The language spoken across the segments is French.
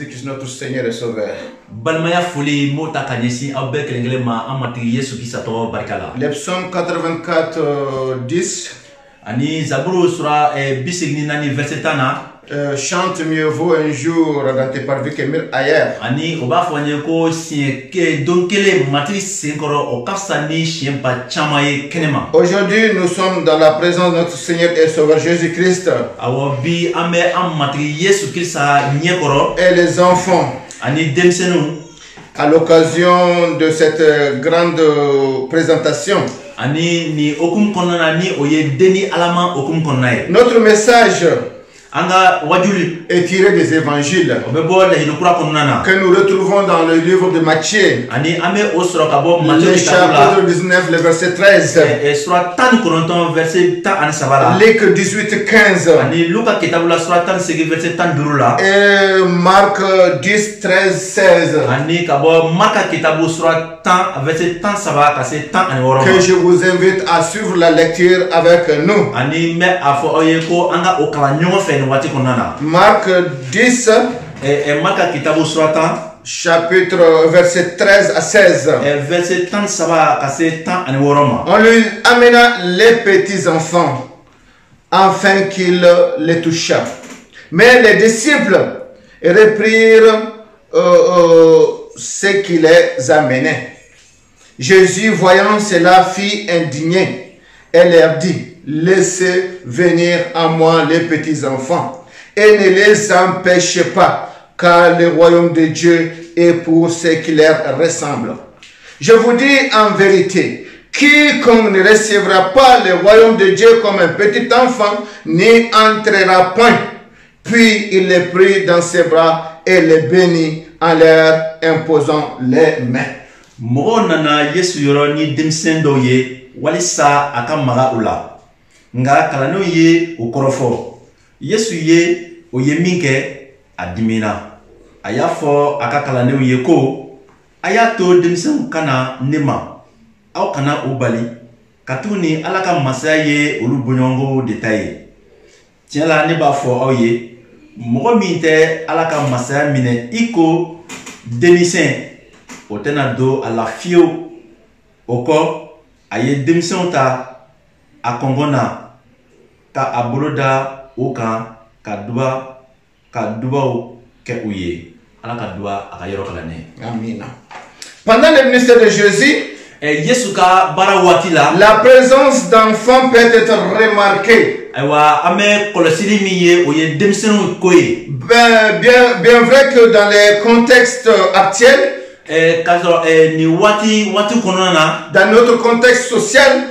Jésus-Christ, notre Seigneur et Sauveur. Les psaumes 84, 10. Chante mieux vaut un jour dans tes parvis que mille ailleurs. Aujourd'hui, nous sommes dans la présence de notre Seigneur et Sauveur Jésus-Christ. Et les enfants, à l'occasion de cette grande présentation, notre message est tiré des évangiles que nous retrouvons dans le livre de Matthieu, le chapitre 19, le verset 13, Luc 18, 15, et Marc 10, 13, 16. Que je vous invite à suivre la lecture avec nous. Marc 10, chapitre verset 13 à 16. On lui amena les petits enfants afin qu'il les touchât. Mais les disciples reprirent ce qui les amenait. Jésus, voyant cela, fut indigné et leur dit: laissez venir à moi les petits enfants et ne les empêchez pas, car le royaume de Dieu est pour ceux qui leur ressemblent. Je vous dis en vérité, quiconque ne recevra pas le royaume de Dieu comme un petit enfant n'y entrera point. Puis il les prit dans ses bras et les bénit en leur imposant les mains. Nga kalano ye ukorofo Yesu ye oyeminke adimina ayafo akakalane ye ko ayato demsen kana nema au kana ubali katuni alaka masaye olubonyongo detaye tiala ne ba fo oye mogo minte alaka masaya mine iko demisen otena do ala fio oko aye demsen ta akongona ka aboloda okan kadua ke uye ala kadua akayoro kalane. Amen. Pendant le ministère de Jésus, la présence d'enfants peut être remarquée. Bien vrai que dans les contextes actuels, dans notre contexte social,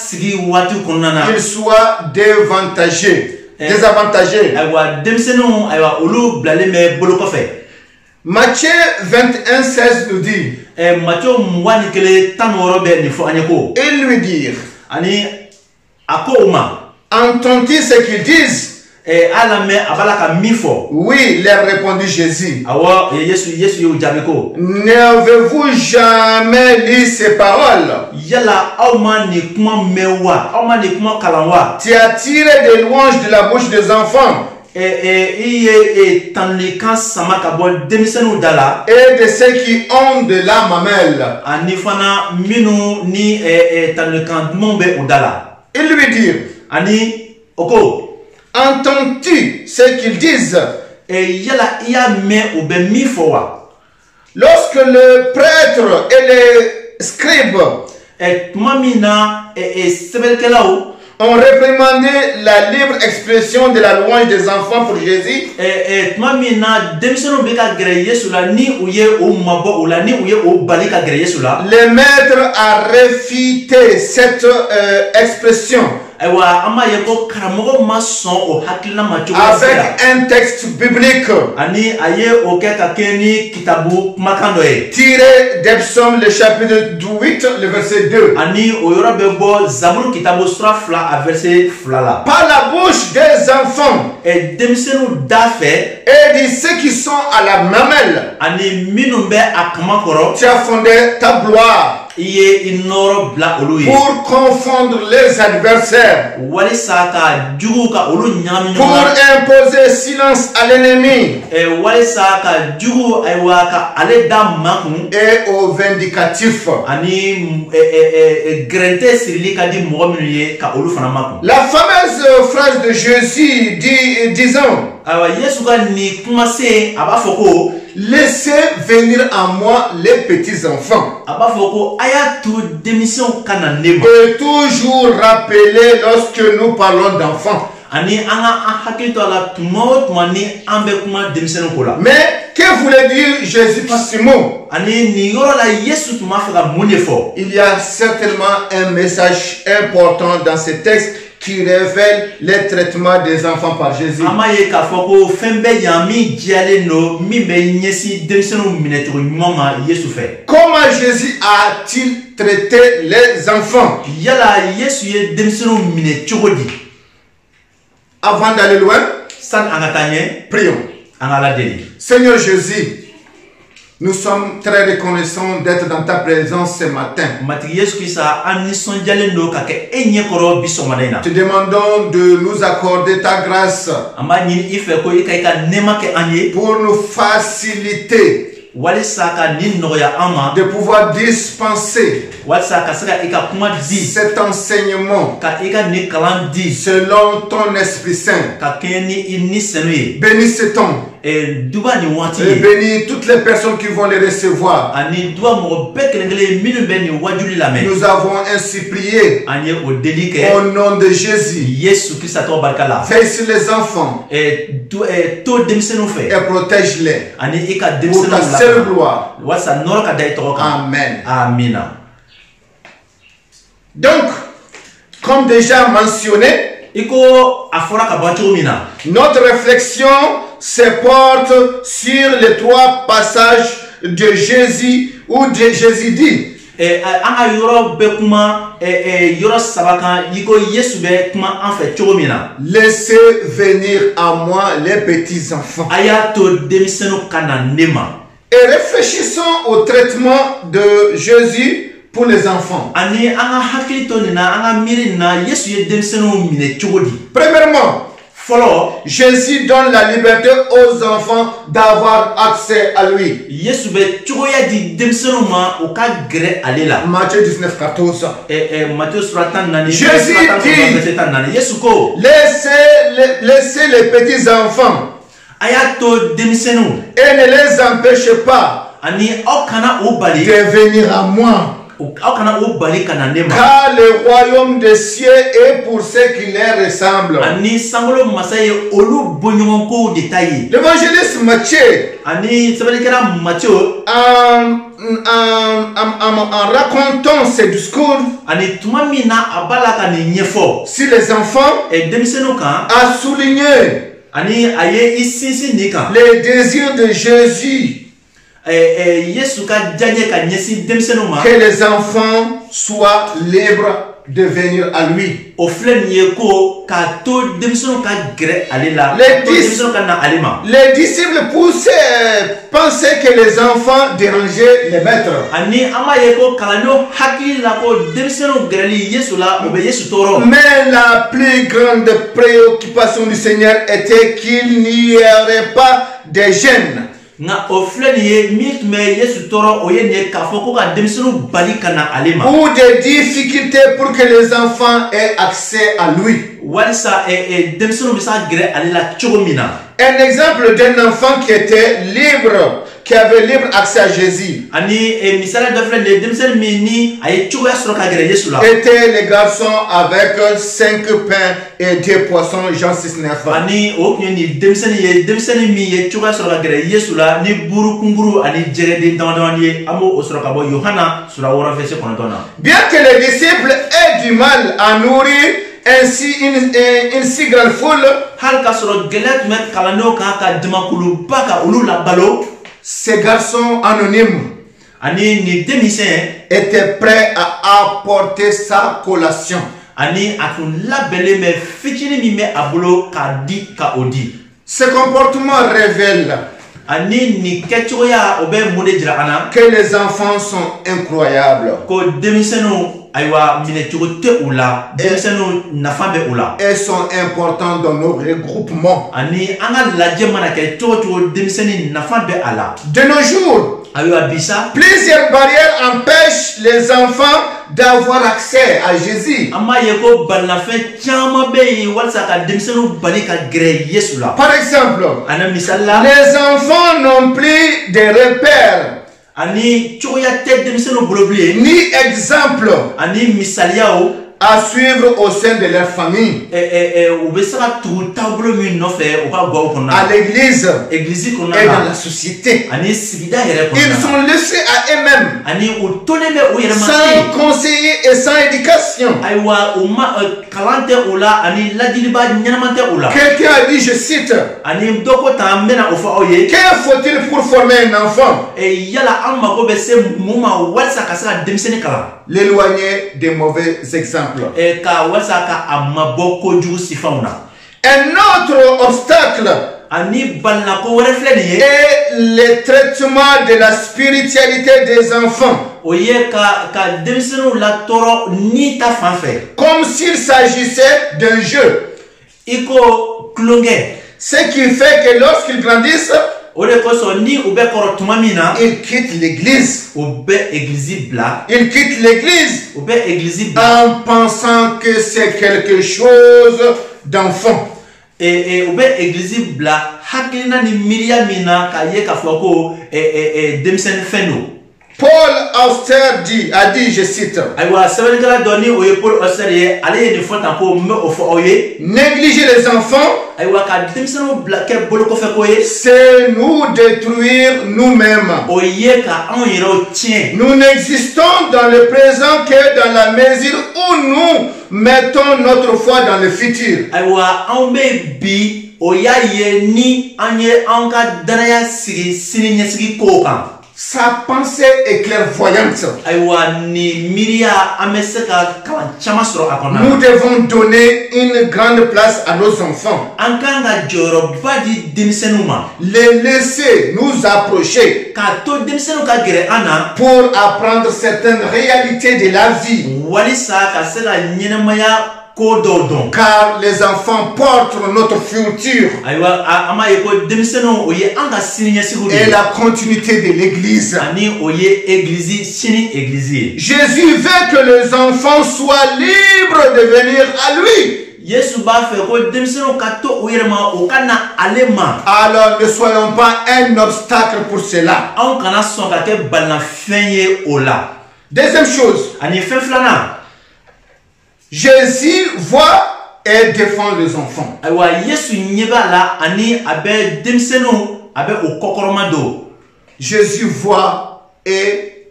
qu'il soit désavantagé. Matthieu 21, 16 nous dit, ils lui dirent, entends-tu ce qu'ils disent? Oui, leur répondit Jésus. N'avez-vous jamais lu ces paroles? Tu as tiré des louanges de la bouche des enfants et de ceux qui ont de la mamelle. Ils lui dirent, entends-tu ce qu'ils disent? Lorsque le prêtre et les scribes ont réprimandé la libre expression de la louange des enfants pour Jésus, le maître a réfuté cette expression avec un texte biblique tiré des psaumes, le chapitre 8, le verset 2. Par la bouche des enfants et de ceux qui sont à la mamelle, tu as fondé ta gloire. pour confondre les adversaires, pour imposer silence à l'ennemi et aux vindicatifs. La fameuse phrase de Jésus disant: laissez venir à moi les petits enfants. Et toujours rappeler lorsque nous parlons d'enfants. Mais que voulait dire Jésus par ce mot? Il y a certainement un message important dans ce texte qui révèle les traitements des enfants par Jésus. Comment Jésus a-t-il traité les enfants? Avant d'aller loin, prions. Seigneur Jésus, nous sommes très reconnaissants d'être dans ta présence ce matin. Te demandons de nous accorder ta grâce pour nous faciliter de pouvoir dispenser cet enseignement selon ton Esprit Saint. Bénis ce temps et bénis toutes les personnes qui vont les recevoir. Nous avons ainsi prié au nom de Jésus. Veille sur les enfants et protège-les pour ta seule gloire. Amen. Donc, comme déjà mentionné, notre réflexion se porte sur les trois passages de Jésus où Jésus dit: laissez venir à moi les petits enfants. Et réfléchissons au traitement de Jésus pour les enfants. Premièrement, Jésus donne la liberté aux enfants d'avoir accès à lui. Matthieu 19, 14. Jésus dit: laissez les petits enfants et ne les empêchez pas de venir à moi. Car le royaume des cieux est pour ceux qui les ressemblent. L'évangéliste Matthieu, en racontant ses discours sur les enfants, a souligné les désirs de Jésus que les enfants soient libres de venir à lui. Les disciples pensaient que les enfants dérangeaient les maîtres. Mais la plus grande préoccupation du Seigneur était qu'il n'y aurait pas de gêne ou des difficultés pour que les enfants aient accès à lui. Un exemple d'un enfant qui était libre, qui avait libre accès à Jésus, était les garçons avec 5 pains et 2 poissons, Jean 6, 9. Bien que les disciples aient du mal à nourrir ainsi une si grande foule, ces garçons anonymes étaient prêts à apporter sa collation. Ce comportement révèle ani ni kechoya obe mude jira ana que les enfants sont incroyables ko demiseno aywa mine chogote ula demiseno nafambe ula et sont importants dans nos regroupements. ani anga laje mana ke chogo demiseni nafambe ala De nos jours, aywa bisa plusieurs barrières empêchent les enfants d'avoir accès à Jésus. ama yeko balna fe chama be walsa ka demiseno bali ka gre yesu la Par exemple, ana misalla les enfants n'ont plus de repères ani choya te demiseno boloblie ni exemple ani misaliao à suivre au sein de leur famille, ubesaka tu tablo mi no fe o ka gwa kona à l'église église et kona dans la société. ani sibida yere kona Ils sont laissés à eux-mêmes, ani utoleme o yere sans mate conseiller et sans éducation. aywa uma kalante ula ani ladiliba nyanamante ula Quelqu'un a dit, je cite, ani doko tambena ofa oye que faut-il pour former un enfant? yala amma ko be se muma walsa kasaka demisene kala L'éloigner des mauvais exemples. ka walsa ka amaboko ju sifauna Un autre obstacle ani balna ko wore fleni est le traitement de la spiritualité des enfants, oye ka demisene la toro ni ta fanfe comme s'il s'agissait d'un jeu. iko klonge Ce qui fait que lorsqu'ils grandissent, ode ko so ni ube koro tumamina ils quittent l'église. ube église bla Ils quittent l'église ube église bla en pensant que c'est quelque chose d'enfant. ube église bla hakina ni miria mina ka ye ka foko demsen feno Paul Auster a dit, je cite, aywa sebenkala doni oye Paul Auster ye ale ni fota ko me ofo oye négliger les enfants, aywa ka demsen bla ke boloko fe ko ye c'est nous détruire nous-mêmes. oye ka on yero tien Nous n'existons dans le présent que dans la mesure où nous mettons notre foi dans le futur. aywa on be bi oya ye ni anye anka daraya sigi sini nyesigi ko kan Sa pensée est clairvoyante. aywa ni miria ameseka kala chama soro akona Nous devons donner une grande place à nos enfants. ankanga joro badi demsenuma Les laisser nous approcher ka to demsenu ka gere ana pour apprendre certaines réalités de la vie. walisa ka sela nyenemaya ko dodon Car les enfants portent notre futur aywa ama yeko demsenu oye anga sininya siguru et la continuité de l'Église. ani oye église sini église Jésus veut que les enfants soient libres de venir à lui. yesu ba fe ko demsenu ka to oyerma o kana alema Alors ne soyons pas un obstacle pour cela. an kana son ka ke balna fenye ola Deuxième chose, ani fenflana Jésus voit et défend les enfants. aywa yesu nyeba la ani abe demsenu abe o kokoromado Jésus voit et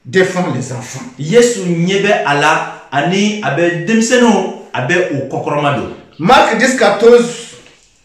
défend les enfants. yesu nyebe ala ani abe demsenu abe o kokoromado Marc 10, 14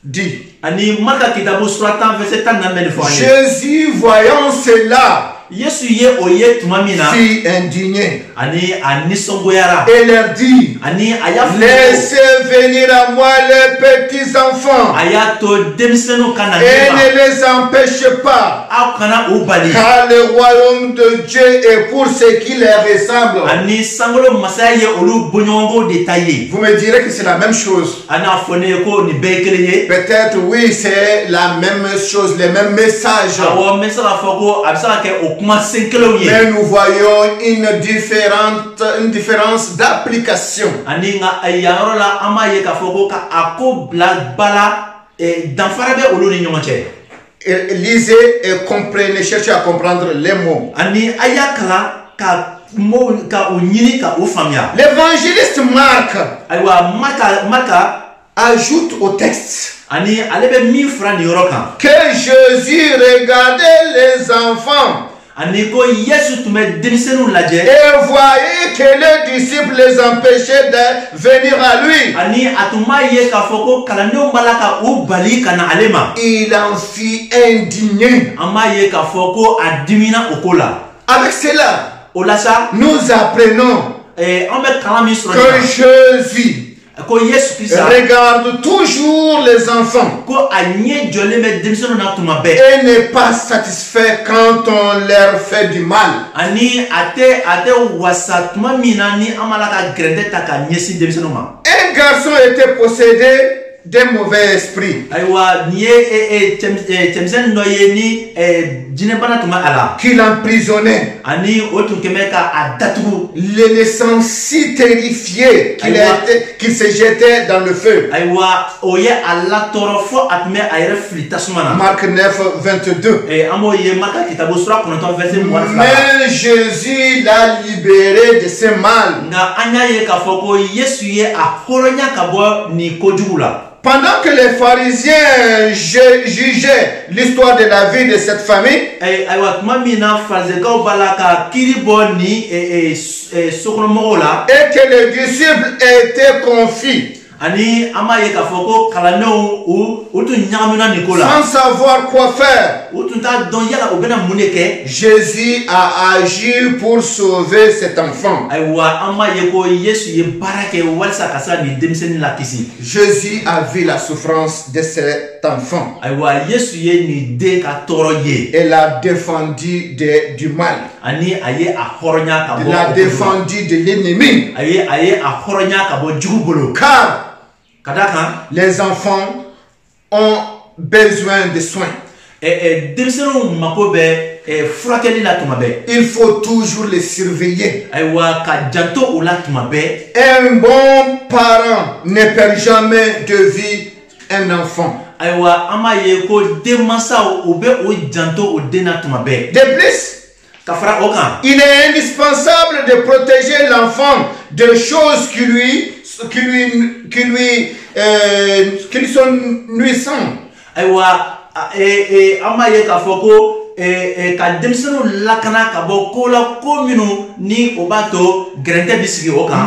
dit, ani marka kitabu suratan verset 14 fo ani Jésus voyant cela yesu ye oye tumamina fut indigné ani anisongoyara et leur dit, ani aya laissez venir à moi les petits enfants aya to demsenu kana et neba ne les empêchez pas, aw kana ubali car le royaume de Dieu est pour ceux qui les ressemblent. ani sangolo masaya ye olu bonyongo detaillé Vous me direz que c'est la même chose. ana fone ko ni bekele Peut-être oui, c'est la même chose, les mêmes messages. awo mesala foko absala ke o kuma senkelo ye Mais nous voyons une différence d'application. ani nga ayarola ama ye ka foko ka ako bla bala danfara be olu ni nyonche Lisez et comprenez, cherchez à comprendre les mots. ani ayakala ka mo ka unyini ka ufamia L'évangéliste Marc aywa maka ajoute au texte ani alebe mi fra ni yoroka que Jésus regardait les enfants ani ko yesu tume demisenu laje et voyait que les disciples les empêchaient de venir à lui. ani atuma ye ka foko kala ne malaka ubali kana alema Il en fut indigné. ama ye ka foko adimina okola Avec cela, olasa nous apprenons on me kala mi sura que Jésus regarde toujours les enfants et n'est pas satisfait quand on leur fait du mal. Un garçon était possédé d'un mauvais esprit qui l'emprisonnait, le laissant si terrifié qu'il se jetait dans le feu. Marc 9, 22. Mais Jésus l'a libéré de ce mal. Pendant que les pharisiens jugeaient l'histoire de la vie de cette famille, et que les disciples étaient confus, sans savoir quoi faire, Jésus a agi pour sauver cet enfant. Jésus a vu la souffrance de cet enfant et l'a défendu du mal. Il l'a défendu de l'ennemi. Car les enfants ont besoin de soins. Il faut toujours les surveiller. Un bon parent ne perd jamais de vue un enfant. De plus, il est indispensable de protéger l'enfant de choses qui lui sont nuisantes.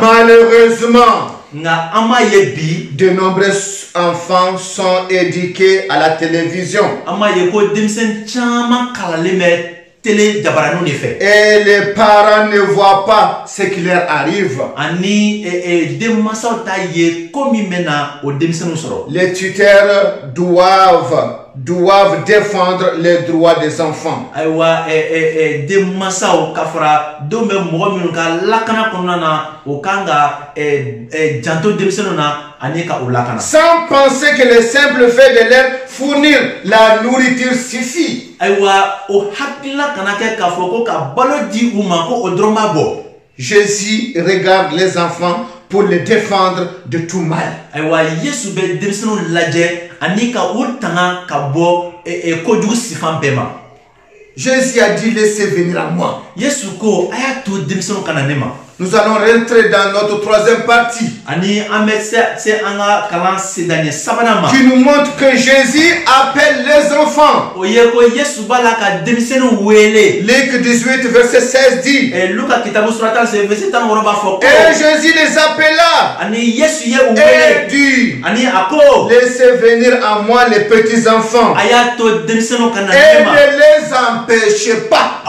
Malheureusement, de nombreux enfants sont éduqués à la télévision. Et les parents ne voient pas ce qui leur arrive. Les tuteurs doivent défendre les droits des enfants. Sans penser que le simple fait de leur fournir la nourriture suffit. Jésus regarde les enfants pour les défendre de tout mal. Jésus a dit laissez venir à moi. Nous allons rentrer dans notre troisième partie qui nous montre que Jésus appelle les enfants. Luc 18 verset 16 dit, et Jésus les appela et dit, laissez venir à moi les petits enfants et ne les empêchez pas,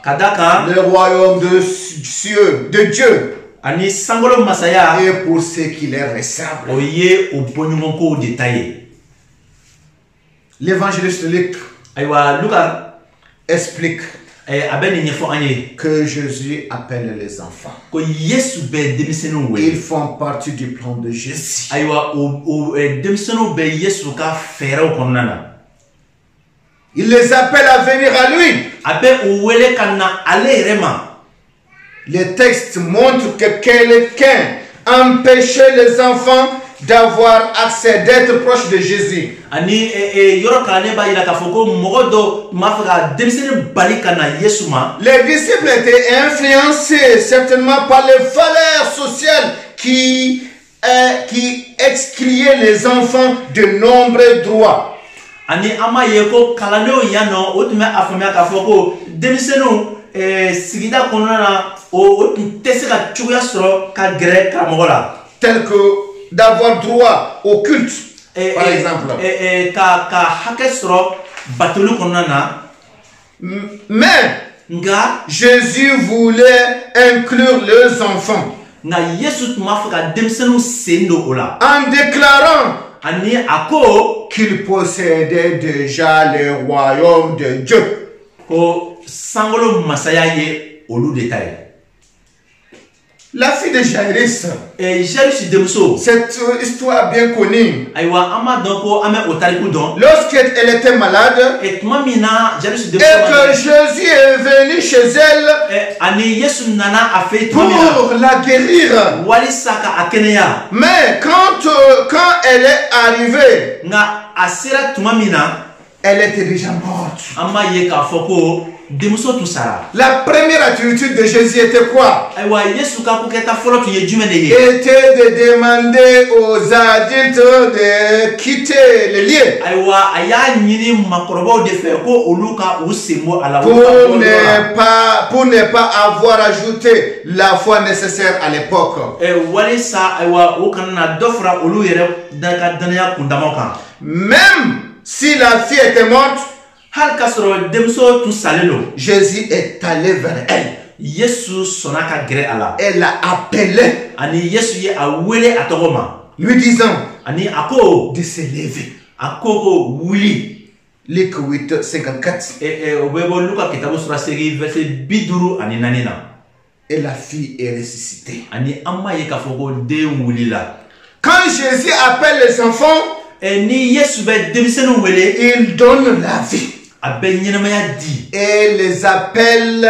car le royaume de Dieu est pour ceux qui les ressemblent. L'évangéliste Luc explique que Jésus appelle les enfants. Ils font partie du plan de Jésus. Il les appelle à venir à lui. Les textes montrent que quelqu'un empêchait les enfants d'avoir accès, d'être proche de Jésus. Les disciples étaient influencés certainement par les valeurs sociales qui excluaient les enfants de nombreux droits. Tel que d'avoir droit au culte, par exemple. Mais Jésus voulait inclure les enfants nga Yesu tuma fɛ ka denmisɛnninw sen don o la. En déclarant Ani a ko qu'il possédait déjà le royaume de Dieu. ko sankolo masaya ye olu de ta ye. La fille de Jairus, Jairus denmuso. cette histoire bien connue. Ayiwa an b'a dɔn ko an bɛ o tariku dɔn. Lorsqu'elle était malade Tuma min na Jairus et denmuso que Jésus est venu chez elle ani Yesu nana a fɛ tuma min na pour la guérir. walisa ka a kɛnɛya. Mais quand elle est arrivée, Nga a sera tuma min na elle était déjà morte. an b'a ye k'a fɔ ko denmuso tun sara. La première attitude de Jésus était quoi? Ayiwa Yesu ka ko kɛta fɔlɔ tun ye jumɛn de ye? Était de demander aux adultes de quitter le lieu Ayiwa a y'a ɲini makɔrɔbaw de fɛ ko olu ka u sen bɔ a la. pour ne pas avoir ajouté la foi nécessaire à l'époque. Walisa ayiwa o kana na dɔ fara olu yɛrɛ ka danaya kundamaw kan. Même si la fille était morte, Hali k'a sɔrɔ denmuso tun salen don. Jésus est allé vers elle. Yesu sɔnna ka gɛrɛ a la. Elle l'a appelé, Ani Yesu ye a wele a tɔgɔ ma. lui disant Ani a ko de se lever. a ko wuli. Luc 8, 54. O bɛ bɔ Luka kitabu surasegi verset 54 na. Et la fille est ressuscitée. Ani an b'a ye k'a fɔ ko den wulila. Quand Jésus appelle les enfants, Ni Yesu bɛ denmisɛnninw wele, il donne la vie. a bɛ ɲɛnamaya di. Et les appelle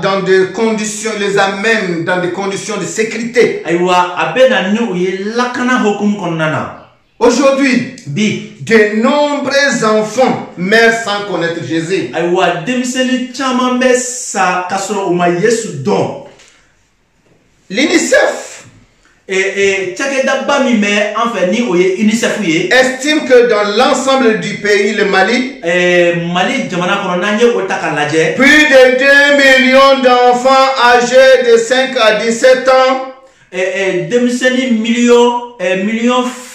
dans des conditions, les amène dans des conditions de sécurité. Ayiwa a bɛ na ni o ye lakana hukumu kɔnɔna na. Aujourd'hui, Bi de nombreux enfants meurent sans connaître Jésus. ayiwa denmisɛnnin caman bɛ sa k'a sɔrɔ u ma Yesu dɔn. L'UNICEF Cakɛdaba min bɛ an fɛ ni o ye UNICEF ye. estime que dans l'ensemble du pays, le Mali, Mali jamana kɔnɔ n'an ye o ta k'a lajɛ. plus de 2 millions d'enfants âgés de 5 à 17 ans Denmisɛnnin miliyɔn 2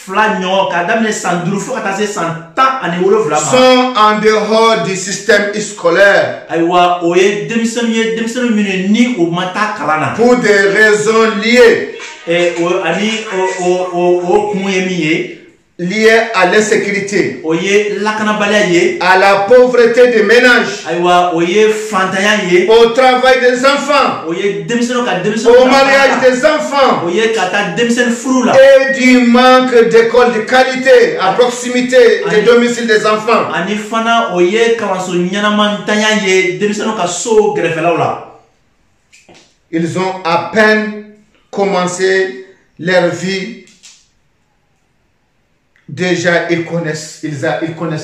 ɲɔgɔn k'a daminɛ san 5 fo ka taa se san 17 ma. sont en dehors du système scolaire Ayiwa o ye denmisɛnninw minnu ni u ma taa kalan na. pour des raisons liées Ani o kun ye min ye. liées à l'insécurité, O ye lakanabaliya ye. à la pauvreté des ménages, Ayiwa o ye fantanya ye. au travail des enfants, O ye denmisɛnninw ka au denmisɛnninw mariage des enfants o ye ka taa denmisɛnnin furu la. et du manque d'écoles de qualité à proximité des domiciles des enfants. Ani fana o ye kalanso ɲɛnamantanya ye denmisɛnninw ka so gɛrɛfɛlaw la. Ils ont à peine commencé leur vie. Déjà, ils connaissent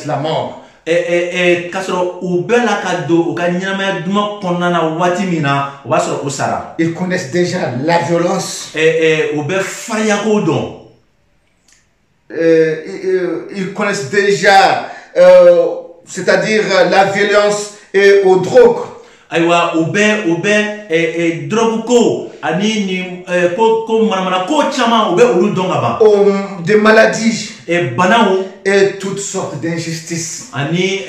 la mort. K'a sɔrɔ u bɛɛ la ka don u ka ɲɛnamaya duman kɔnɔna na waati min na o b'a sɔrɔ u sara. Ils connaissent déjà la violence. U bɛ fariyako dɔn. Ils connaissent déjà, c'est-à-dire la violence et aux drogues. Ayiwa u bɛ drogue ko ani ni ko manamana ko caman u bɛ olu dɔn ka ban. Des maladies banaw et toutes sortes d'injustices. ani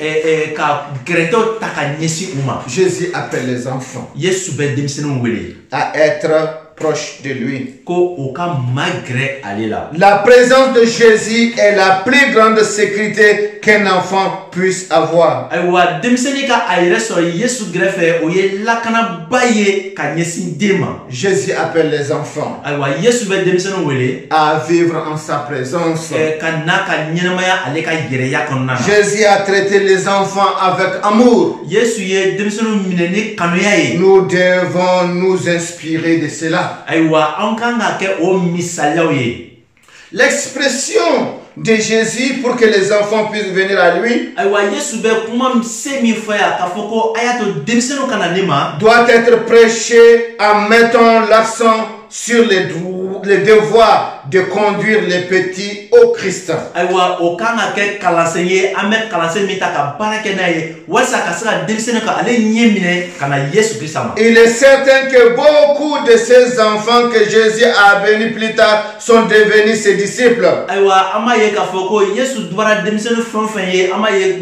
ka gɛrɛtɛw ta ka ɲɛsin u ma. Jésus appelle les enfants Yesu bɛ denmisɛnninw wele à être proches de lui. ko u ka magɛrɛ ale la. La présence de Jésus est la plus grande sécurité qu'un enfant puisse avoir. Ayiwa denmisɛnnin ka a yɛrɛ sɔrɔ Yesu gɛrɛfɛ o ye lakanaba ye ka ɲɛsin den ma. Jésus appelle les enfants Ayiwa Yesu bɛ denmisɛnninw wele à vivre en sa présence. ka n'a ka ɲɛnamaya ale ka yɛrɛya kɔnɔna na. Jésus a traité les enfants avec amour. Yesu ye denmisɛnninw minɛ ni kanuya ye. Nous devons nous inspirer de cela. Ayiwa an kan ka kɛ o misaliyaw ye. L'expression de Jésus pour que les enfants puissent venir à lui Ayiwa Yesu bɛ kuma se min fɔ yan k'a fɔ ko a y'a to denmisɛnninw ka na ne ma. doit être prêché en mettant l'accent sur les devoirs de conduire les petits au Christ. Aywa o kanga ke kalansenye ame kalansen mita ka barake na ye wasa ka saka demisene ka ale nyemine kana Yesu Krista. Il est certain que beaucoup de ces enfants que Jésus a bénis plus tard sont devenus ses disciples. Aywa ama ye ka foko Yesu dwara demisene fonfenye ama ye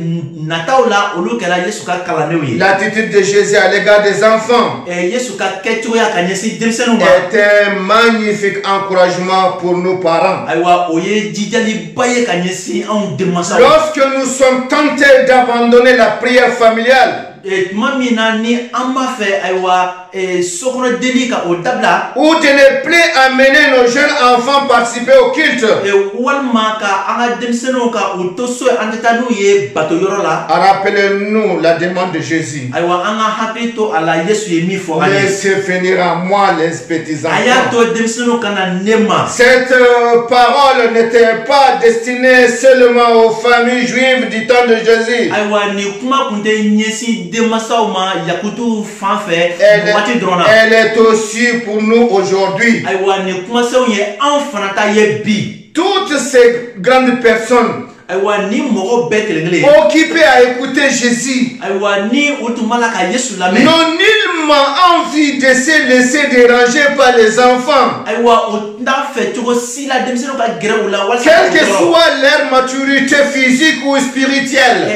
nataula olu kala Yesu ka kalanewi. L'attitude de Jésus à l'égard des enfants Yesu ka ketu ya kanyesi demisene est un magnifique encouragement pour nos parents. Aywa oye jijali baye kanyesi on demasa. Lorsque nous sommes tentés d'abandonner la prière familiale, Mamina ni amba fe aywa sokono delika o dabla ou de ne plus amener nos jeunes enfants participer au culte. Walma ka anga demseno ka o toso antata nu ye bato yoro la. Rappelez-nous la demande de Jésus. Aywa anga hakrito ala Yesu ye mi fo ale. Laissez venir à moi les petits enfants. Ayato demseno kana nema. Cette parole n'était pas destinée seulement aux familles juives du temps de Jésus. Aywa ni kuma kunte nyesi demasauma yakutu fanfe. Elle est aussi pour nous aujourd'hui. Toutes ces grandes personnes occupées à écouter Jésus n'ont nullement envie de se laisser déranger par les enfants. Quelle que soit leur maturité physique ou spirituelle.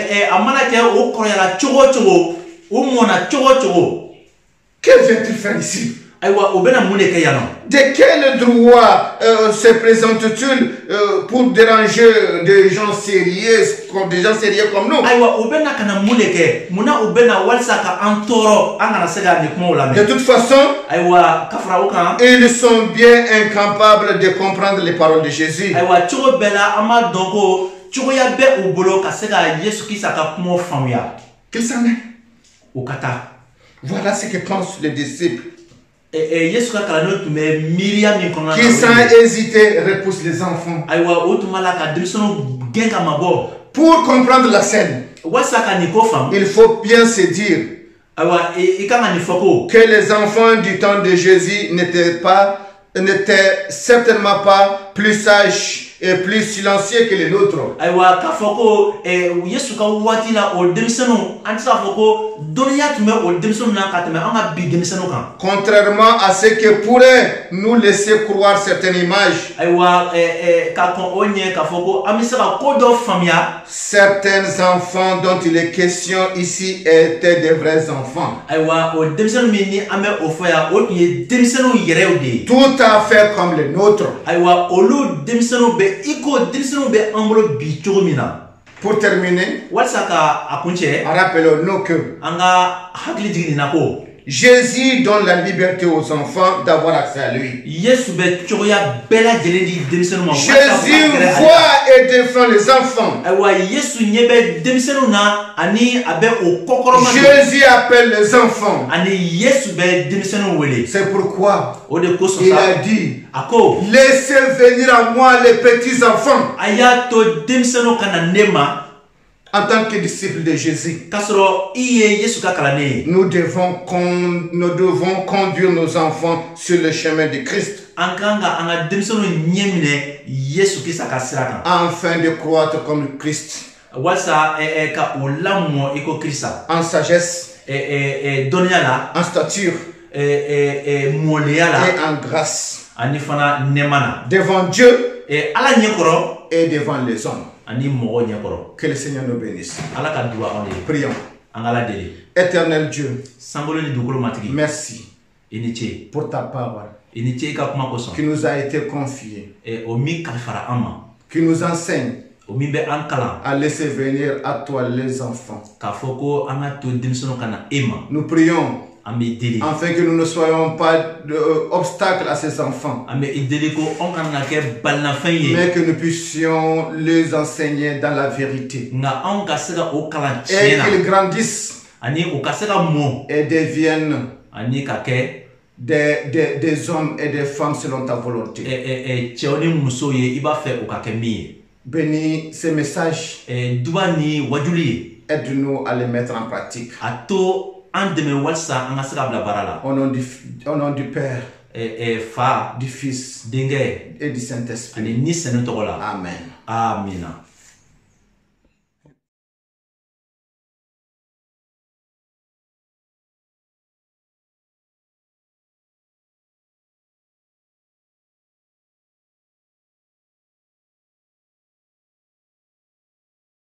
Que vient-il faire ici? De quel droit se présente-t-il pour déranger des gens sérieux comme nous? De toute façon, ils sont bien incapables de comprendre les paroles de Jésus. Qu'il s'en est. Voilà ce que pensent les disciples. Qui sans hésiter repoussent les enfants. Pour comprendre la scène, il faut bien se dire que les enfants du temps de Jésus n'étaient certainement pas plus sages et plus silencieux que les nôtres. Contrairement à ce que pourraient nous laisser croire certaines images, certains enfants dont il est question ici étaient des vrais enfants. Tout à fait comme les nôtres. Pour terminer, rappelons-nous que Jésus donne la liberté aux enfants d'avoir accès à lui. Jésus voit et défend les enfants. Jésus appelle les enfants. C'est pourquoi il a dit: laissez venir à moi les petits enfants. En tant que disciples de Jésus, nous devons conduire nos enfants sur le chemin de Christ, afin de croître comme Christ, en sagesse, en stature et en grâce, devant Dieu et devant les hommes. Que le Seigneur nous bénisse. Prions. Éternel Dieu, merci pour ta parole qui nous a été confiée, qui nous enseigne à laisser venir à toi les enfants. Nous prions afin que nous ne soyons pas d'obstacles à ces enfants, mais que nous puissions les enseigner dans la vérité et qu'ils grandissent et deviennent des hommes et des femmes selon ta volonté. Bénis ces messages, aide-nous à les mettre en pratique. Au nom du Père fa du fils denkɛ et du Saint-Esprit. ani ni sɛnɛ tɔgɔ la Amen. amina.